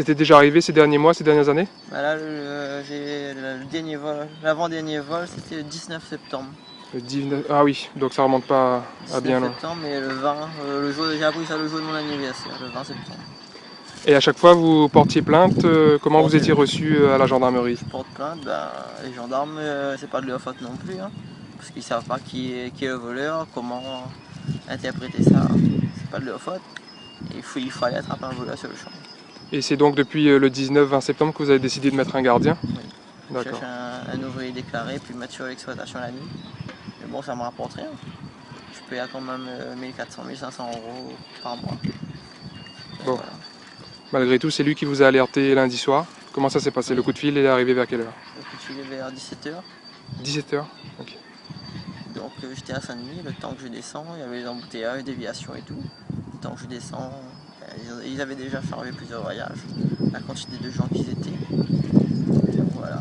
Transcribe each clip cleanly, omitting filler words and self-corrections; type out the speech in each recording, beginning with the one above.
c'était déjà arrivé ces derniers mois, ces dernières années? Bah là, j'ai le dernier vol, l'avant-dernier vol, c'était le 19 septembre. Le 19... Ah oui, donc ça remonte pas à 19 bien loin. septembre et le 20, le jour, j'ai appris ça le jour de mon anniversaire, le 20 septembre. Et à chaque fois, vous portiez plainte. Comment vous étiez reçu à la gendarmerie? Je porte plainte, ben, les gendarmes, c'est pas de leur faute non plus, hein, parce qu'ils savent pas qui est le voleur, comment interpréter ça, c'est pas de leur faute. Et il fallait attraper un voleur sur le champ. Et c'est donc depuis le 19-20 septembre que vous avez décidé de mettre un gardien? Oui. Je D'accord. cherche un ouvrier déclaré, puis mettre sur l'exploitation la nuit. Mais bon, ça me rapporte rien. Je paye quand même 1400-1500 € par mois. Et Bon. voilà. Malgré tout, c'est lui qui vous a alerté lundi soir. Comment ça s'est passé? Oui. Le coup de fil est arrivé vers quelle heure? Le coup de fil est vers 17 h. 17 h. Ok. Donc j'étais à Saint-Denis, le temps que je descends, il y avait les embouteillages, déviations et tout. Le temps que je descends, ils avaient déjà chargé plusieurs voyages, la quantité de gens qu'ils étaient. Donc, voilà.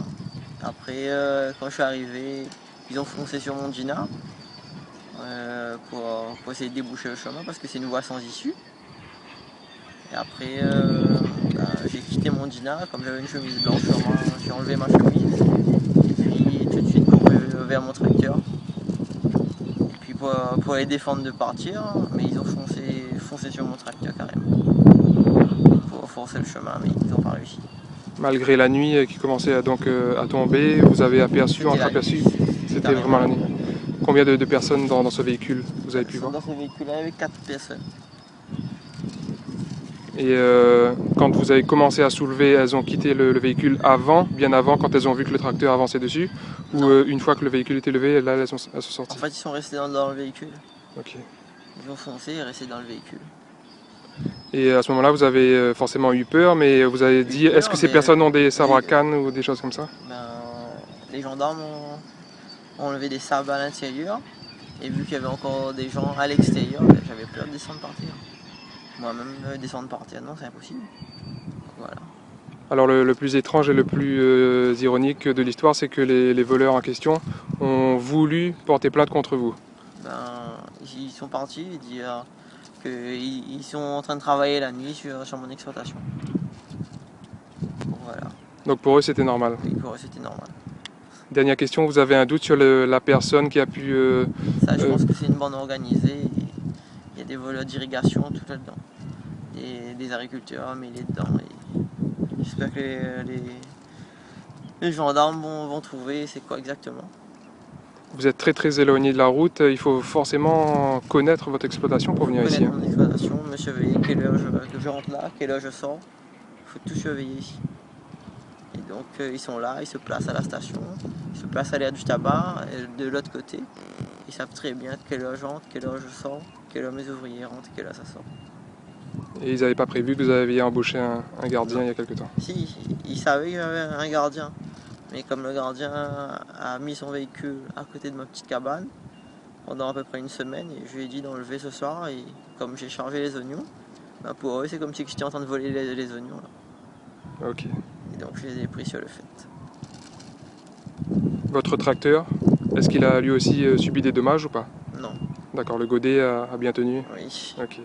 Après, quand je suis arrivé, ils ont foncé sur mon Gina pour essayer de déboucher le chemin parce que c'est une voie sans issue. Et après, j'ai quitté mon Gina, comme j'avais une chemise blanche sur moi, j'ai enlevé ma chemise. Et puis tout de suite couru vers mon tracteur. Et puis pour les défendre de partir, mais ils ont foncé sur mon tracteur carrément. Pour forcer le chemin, mais ils n'ont pas réussi. Malgré la nuit qui commençait à tomber, vous avez aperçu, entreaperçu? C'était vraiment la nuit. Combien de personnes dans ce véhicule vous avez pu voir? Dans ce véhicule, il y avait 4 personnes. Et quand vous avez commencé à soulever, elles ont quitté le véhicule bien avant, quand elles ont vu que le tracteur avançait dessus? Ou une fois que le véhicule était levé, là, elles sont sorties? En fait, ils sont restés dans le véhicule. Ok. Ils ont foncé et resté dans le véhicule. Et à ce moment-là, vous avez forcément eu peur, mais vous avez dit, est-ce que ces personnes ont des sabres à canne ou des choses comme ça? Les gendarmes ont enlevé des sabres à l'intérieur, et vu qu'il y avait encore des gens à l'extérieur, j'avais peur de descendre partir. Moi-même, descendre partir, non, c'est impossible. Voilà. Alors le plus étrange et le plus ironique de l'histoire, c'est que les voleurs en question ont voulu porter plainte contre vous. Ils sont partis dire qu'ils sont en train de travailler la nuit sur mon exploitation. Voilà. Donc pour eux, c'était normal? Oui, pour eux, c'était normal. Dernière question, vous avez un doute sur la personne qui a pu... Ça, je pense que c'est une bande organisée. Il y a des voleurs d'irrigation tout là-dedans. Des agriculteurs mêlés dedans. J'espère que les gendarmes vont trouver c'est quoi exactement. Vous êtes très éloigné de la route, il faut forcément connaître votre exploitation pour venir ici. Connaître mon exploitation, me surveiller quelle heure je rentre là, quelle heure je sors. Il faut tout surveiller ici. Et donc ils sont là, ils se placent à la station, ils se placent à l'aire du tabac, et de l'autre côté. Ils savent très bien quelle heure j'entre, quelle heure je sors, quelle heure mes ouvriers rentrent, quelle heure ça sort. Et ils n'avaient pas prévu que vous aviez embauché un gardien il y a quelque temps? Si, ils savaient qu'il y avait un gardien. Mais comme le gardien a mis son véhicule à côté de ma petite cabane pendant à peu près une semaine, et je lui ai dit d'enlever ce soir, et comme j'ai chargé les oignons, pour eux c'est comme si j'étais en train de voler les oignons là. Ok. Et donc je les ai pris sur le fait. Votre tracteur, est-ce qu'il a lui aussi subi des dommages ou pas? Non. D'accord, le godet a bien tenu? Oui. Ok.